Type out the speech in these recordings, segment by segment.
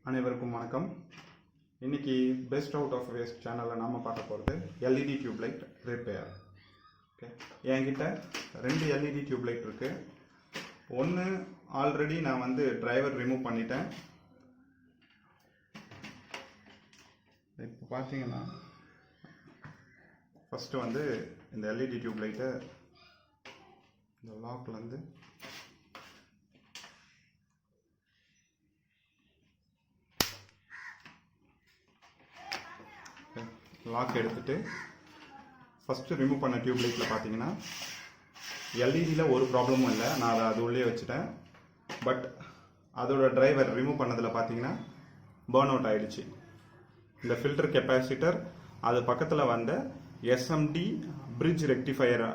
அனைவருக்கும் வணக்கம். இன்னைக்கு பெஸ்ட் அவுட் ஆஃப் வேஸ்ட் சேனலில் நாம் பார்க்க போகிறது LED டியூப்லைட் ரிப்பேர். ஓகே, என்கிட்ட 2 LED டியூப்லைட் இருக்குது. ஒன்று ஆல்ரெடி நான் டிரைவர் ரிமூவ் பண்ணிட்டேன். இப்போ பார்த்தீங்கன்னா ஃபஸ்ட்டு இந்த LED டியூப்லைட்டை இந்த லாக்லேருந்து லாக் எடுத்துட்டு ஃபஸ்ட்டு ரிமூவ் பண்ண டியூப்லைட்டில் பார்த்தீங்கன்னா எல்இடியில் ஒரு ப்ராப்ளமும் இல்லை. நான் அதை அது உள்ளே வச்சுட்டேன். பட் அதோட டிரைவர் ரிமூவ் பண்ணதில் பார்த்தீங்கன்னா பர்ன் அவுட் ஆகிடுச்சு. இந்த ஃபில்டர் கெப்பாசிட்டர் அது பக்கத்தில் வந்த எஸ்எம்டி பிரிட்ஜ் ரெக்டிஃபையர்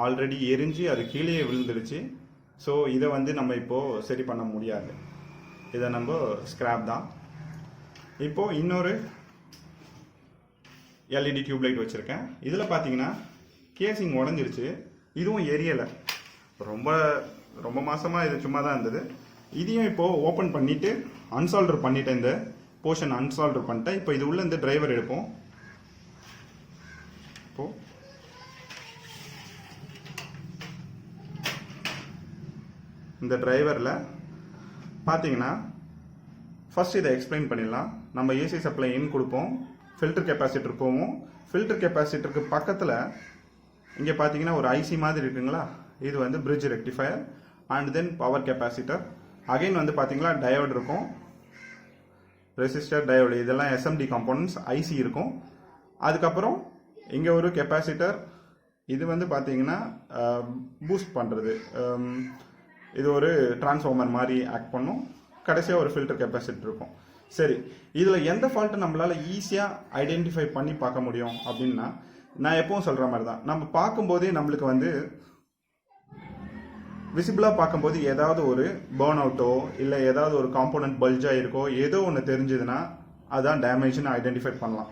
ஆல்ரெடி எரிஞ்சு அது கீழே விழுந்துடுச்சு. ஸோ இதை நம்ம இப்போது சரி பண்ண முடியாது. இதை நம்ம ஸ்கிராப் தான். இப்போது இன்னொரு LED டியூப்லைட் வச்சுருக்கேன். இதில் பார்த்தீங்கன்னா கேசிங் உடஞ்சிருச்சு. இதுவும் எரியலை. ரொம்ப மாதமாக இது சும்மா தான் இருந்தது. இதையும் இப்போது ஓப்பன் பண்ணிவிட்டு அன்சால்டர் பண்ணிட்டேன். இந்த போர்ஷன் அன்சால்டர் பண்ணிட்டேன். இப்போ இது உள்ள இந்த டிரைவர் எடுப்போம். இப்போது இந்த டிரைவரில் பார்த்தீங்கன்னா ஃபர்ஸ்ட் இதை எக்ஸ்பிளைன் பண்ணிடலாம். நம்ம ஏசி சப்ளை இன் கொடுப்போம், ஃபில்டர் கெப்பாசிட்டர் போவோம். ஃபில்டர் கெப்பாசிட்டருக்கு பக்கத்தில் இங்கே பார்த்தீங்கன்னா ஒரு ஐசி மாதிரி இருக்குங்களா, இது bridge rectifier and then power capacitor. Again பார்த்தீங்களா டயோடு இருக்கும், ரெசிஸ்டர் டயோடு, இதெல்லாம் எஸ்எம்டி காம்போனன்ட்ஸ், ஐசி இருக்கும். அதுக்கப்புறம் இங்கே ஒரு கெப்பாசிட்டர், இது பார்த்தீங்கன்னா பூஸ்ட் பண்ணுறது, இது ஒரு டிரான்ஸ்ஃபார்மர் மாதிரி ஆக்ட் பண்ணும். கடைசியாக ஒரு ஃபில்டர் கெப்பாசிட்டர் இருக்கும். சரி, இதில் எந்த ஃபால்ட்டை நம்மளால் ஈஸியாக ஐடென்டிஃபை பண்ணி பார்க்க முடியும் அப்படின்னா, நான் எப்பவும் சொல்கிற மாதிரி தான், நம்ம பார்க்கும்போதே நம்மளுக்கு விசிபிளாக பார்க்கும்போது ஏதாவது ஒரு பர்ன் அவுட்டோ இல்லை ஏதாவது ஒரு காம்போனன்ட் பல்ஜாக இருக்கோ ஏதோ ஒன்று தெரிஞ்சதுன்னா அதான் டேமேஜ்னு ஐடென்டிஃபை பண்ணலாம்.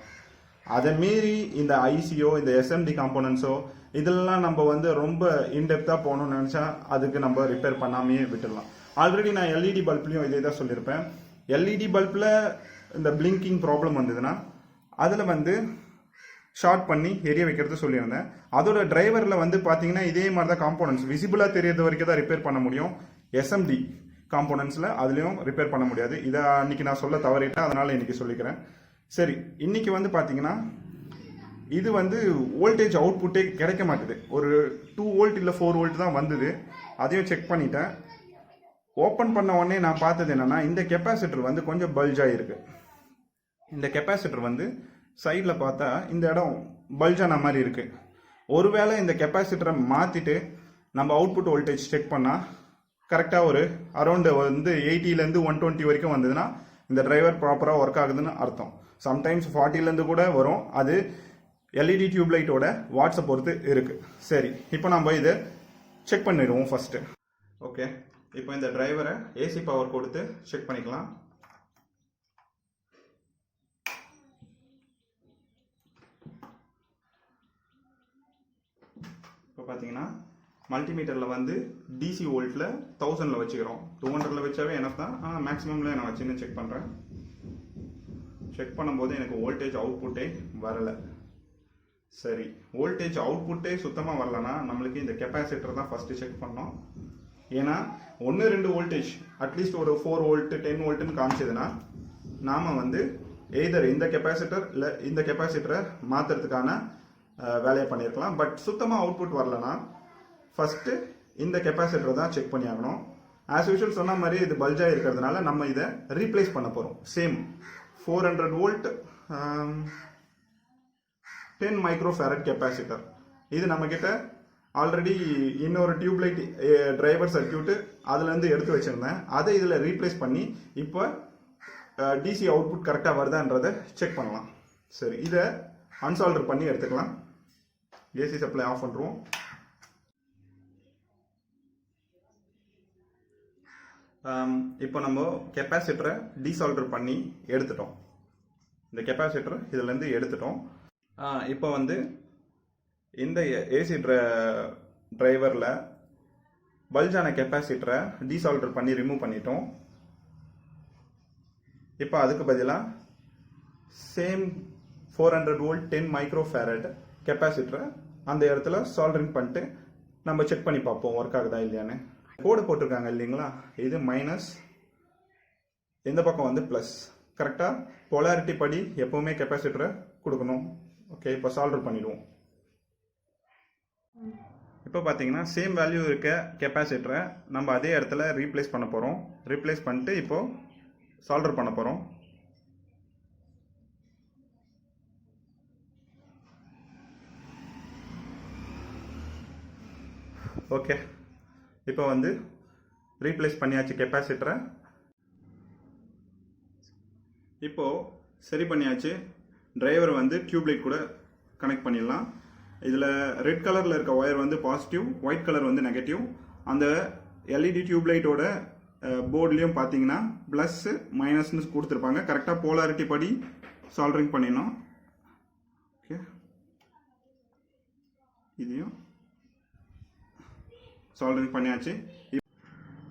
அதை மீறி இந்த ஐசியோ இந்த எஸ்எம்டி காம்போனன்ட்ஸோ இதெல்லாம் நம்ம ரொம்ப இன்டெப்த்தாக போகணும்னு நினச்சா அதுக்கு நம்ம ரிப்பேர் பண்ணாமையே விட்டுடலாம். ஆல்ரெடி நான் எல்இடி பல்ப்லையும் இதே தான் சொல்லியிருப்பேன். எல்இடி பல்பில் இந்த பிளிங்கிங் ப்ராப்ளம் வந்ததுன்னா அதில் ஷார்ட் பண்ணி எரிய வைக்கிறது சொல்லியிருந்தேன். அதோட டிரைவரில் பார்த்தீங்கன்னா இதே மாதிரி தான் காம்போனன்ட்ஸ் விசிபிளாக தெரியறது வரைக்கும் தான் ரிப்பேர் பண்ண முடியும். எஸ்எம்டி காம்போனன்ட்ஸில் அதுலேயும் ரிப்பேர் பண்ண முடியாது. இதை அன்றைக்கி நான் சொல்ல தவறிட்டேன், அதனால் இன்றைக்கி சொல்லிக்கிறேன். சரி, இன்றைக்கி பார்த்தீங்கன்னா இது வோல்டேஜ் அவுட்புட்டே கிடைக்க மாட்டுது. ஒரு 2 வோல்ட் இல்லை 4 வோல்ட் தான் வந்தது. அதையும் செக் பண்ணிட்டேன். ஓப்பன் பண்ண உடனே நான் பார்த்தது என்னன்னா, இந்த கெப்பாசிட்டர் கொஞ்சம் பல்ஜாக இருக்கு. இந்த கெப்பாசிட்டர் சைடில் பார்த்தா இந்த இடம் பல்ஜான மாதிரி இருக்கு. ஒருவேளை இந்த கெப்பாசிட்டரை மாற்றிட்டு நம்ம அவுட்புட் வோல்டேஜ் செக் பண்ணால் கரெக்டாக ஒரு அரௌண்டு 80லேருந்து 120 வரைக்கும் வந்ததுன்னா இந்த டிரைவர் ப்ராப்பராக ஒர்க் ஆகுதுன்னு அர்த்தம். சம்டைம்ஸ் 40லேருந்து கூட வரும். அது LED டியூப்லைட்டோட வாட்ஸை பொறுத்து இருக்கு. சரி, இப்போ நம்ம இதை செக் பண்ணிடுவோம் ஃபர்ஸ்ட். ஓகே, இப்போ இந்த டிரைவரை ஏசி பவர் கொடுத்து செக் பண்ணிக்கலாம். இப்போ பார்த்தீங்கன்னா மல்டிமீட்டரில் டிசி வோல்ட்டில் 1000ல் வச்சுக்கிறோம். 200ல் வச்சாவே எனஃப் தான். ஆனால் மேக்ஸிமமில் நான் வச்சுன்னு செக் பண்ணுறேன். செக் பண்ணும்போது எனக்கு வோல்டேஜ் அவுட்புட்டே வரலை. சரி, வோல்டேஜ் அவுட்புட்டே சுத்தமாக வரலன்னா நம்மளுக்கு இந்த கெப்பாசிட்டர் தான் ஃபஸ்ட்டு செக் பண்ணோம். ஏன்னா 1-2 வோல்டேஜ் அட்லீஸ்ட் ஒரு 4 வோல்ட் 10 வோல்ட்னு காமிச்சதுன்னா நாம் எய்தர் இந்த கெப்பாசிட்டர் இல்லை இந்த கெப்பாசிட்டரை மாற்றுறதுக்கான வேலையை பண்ணியிருக்கலாம். பட் சுத்தமாக அவுட்புட் வரலன்னா ஃபஸ்ட்டு இந்த கெப்பாசிட்டரை தான் செக் பண்ணி ஆகணும். ஆஸ் யூஷுவல் சொன்ன மாதிரி இது பல்ஜாக இருக்கிறதுனால நம்ம இதை ரீப்ளேஸ் பண்ண போகிறோம். Same 400 volt 10 microfarad capacitor. இது நம்மக்கிட்ட ஆல்ரெடி இன்னொரு டியூப்லைட் டிரைவர் சர்க்கியூட்டு அதுலேருந்து எடுத்து வச்சுருந்தேன். அதை இதில் ரீப்ளேஸ் பண்ணி இப்போ டிசி அவுட்புட் கரெக்டாக வருதான்றதை செக் பண்ணலாம். சரி, இதை அன்சால்டர் பண்ணி எடுத்துக்கலாம். ஏசி சப்ளை ஆஃப் பண்ணுறோம். இப்போ நம்ம கெப்பாசிட்டரை டீசால்டர் பண்ணி எடுத்துட்டோம். இந்த கெப்பாசிட்டர் இதுலேருந்து எடுத்துட்டோம். இப்போ இந்த ஏசி டிரைவரில் பல்ஜான கெப்பாசிட்டரை டீசால்டர் பண்ணி ரிமூவ் பண்ணிட்டோம். இப்போ அதுக்கு பதிலாக சேம் 400 வோல்ட் 10 மைக்ரோ ஃபேரட் கெப்பாசிட்டரை அந்த இடத்துல சால்டரிங் பண்ணிட்டு நம்ம செக் பண்ணி பார்ப்போம் ஒர்க் ஆகுதா இல்லையான்னு. கோடு போட்டிருக்காங்க இல்லைங்களா, இது மைனஸ், இந்த பக்கம் வந்து ப்ளஸ். கரெக்டாக போலாரிட்டி படி எப்போவுமே கெப்பாசிட்டரை கொடுக்கணும். ஓகே, இப்போ சால்டர் பண்ணிடுவோம். இப்போ பார்த்தீங்கன்னா சேம் வேல்யூ இருக்க கெப்பாசிட்டரை நம்ம அதே இடத்துல ரீப்ளேஸ் பண்ண போகிறோம். ரீப்ளேஸ் பண்ணிட்டு இப்போது சால்டர் பண்ண போகிறோம். ஓகே, இப்போ வந்து ரீப்ளேஸ் பண்ணியாச்சு கெப்பாசிட்டரை. இப்போது சரி பண்ணியாச்சு. டிரைவர் வந்து டியூப்லைட் கூட கனெக்ட் பண்ணிடலாம். இதில் ரெட் கலரில் இருக்க ஒயர் வந்து பாசிட்டிவ், ஒயிட் கலர் வந்து நெகட்டிவ். அந்த எல்இடி டியூப்லைட்டோட போர்ட்லேயும் பார்த்தீங்கன்னா ப்ளஸ் மைனஸ்னு கொடுத்துருப்பாங்க. கரெக்டாக போலாரிட்டி படி சால்டரிங் பண்ணிடணும். ஓகே, இதையும் சால்டரிங் பண்ணியாச்சு.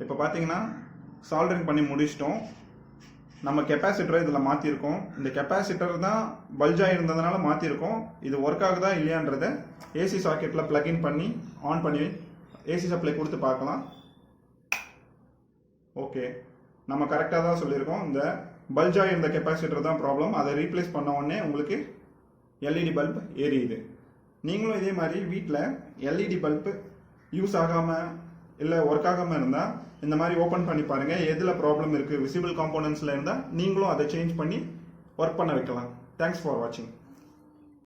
இப்போ பார்த்தீங்கன்னா சால்டரிங் பண்ணி முடிச்சிட்டோம். நம்ம கெப்பாசிட்டரை இதில் மாற்றிருக்கோம். இந்த கெப்பாசிட்டர் தான் பல்ஜாக இருந்ததுனால மாற்றிருக்கோம். இது ஒர்க் ஆகுதா இல்லையான்றதை ஏசி சாக்கெட்டில் ப்ளக்இன் பண்ணி ஆன் பண்ணி ஏசி சப்ளை கொடுத்து பார்க்கலாம். ஓகே, நம்ம கரெக்டாக தான் சொல்லியிருக்கோம். இந்த பல்ஜாக இருந்த கெப்பாசிட்டர் தான் ப்ராப்ளம். அதை ரீப்ளேஸ் பண்ண உடனே உங்களுக்கு எல்இடி பல்ப் எரியுது. நீங்களும் இதே மாதிரி வீட்டில் எல்இடி பல்ப் யூஸ் ஆகாமல் இல்லை ஒர்க் ஆகாமல் இருந்தால் இந்த மாதிரி ஓப்பன் பண்ணி பாருங்கள். எதில் ப்ராப்ளம் இருக்குது, விசிபிள் காம்போனன்ட்ஸில் இருந்தால் நீங்களும் அதை சேஞ்ச் பண்ணி ஒர்க் பண்ண வைக்கலாம். தேங்க்ஸ் ஃபார் வாட்சிங்.